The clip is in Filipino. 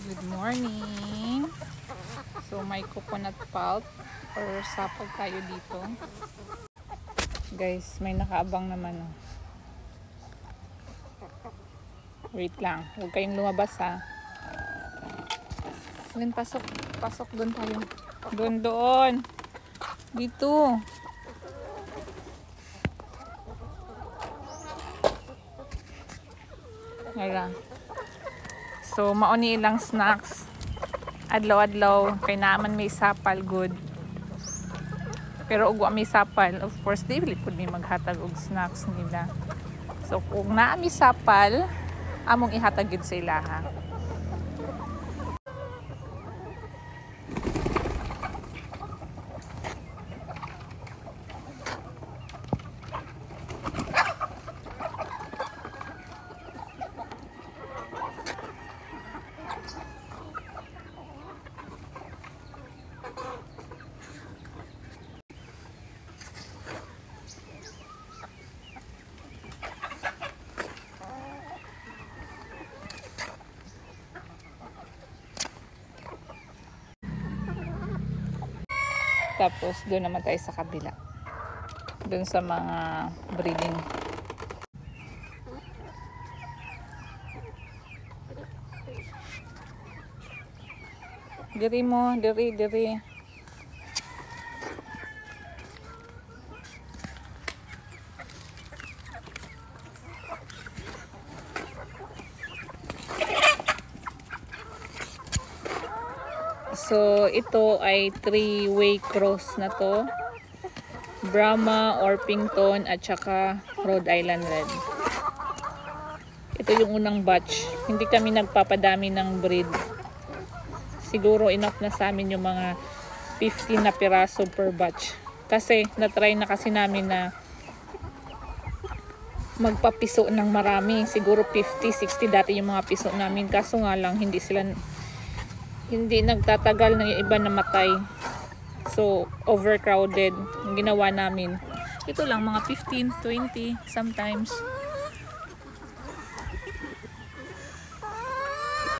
Good morning. So may coconut pulp or sapag tayo dito. Guys, may nakaabang naman. Oh. Wait lang. Huwag kayong lumabas ha. Then pasok. Pasok doon tayo. Doon. Dito. Ngayon. So, mauni ilang snacks. Adlaw-adlaw. Kay naman may sapal, good. Pero ugwa may sapal, of course, di pud may maghatag og snacks nila. So, kung naa may sapal, among ihatag gid sa ilaha. Tapos, doon naman tayo sa kabila. Doon sa mga breeding. Diri mo, diri. So, ito ay 3-way cross na to. Brahma, Orpington, at saka Rhode Island Red. Ito yung unang batch. Hindi kami nagpapadami ng breed. Siguro enough na sa amin yung mga 15 na piraso per batch. Kasi, na-try na kasi namin na magpapiso ng marami. Siguro 50, 60 dati yung mga piso namin. Kaso nga lang, hindi nagtatagal na yung iba namatay. So, overcrowded. Ang ginawa namin, ito lang, mga 15, 20 sometimes.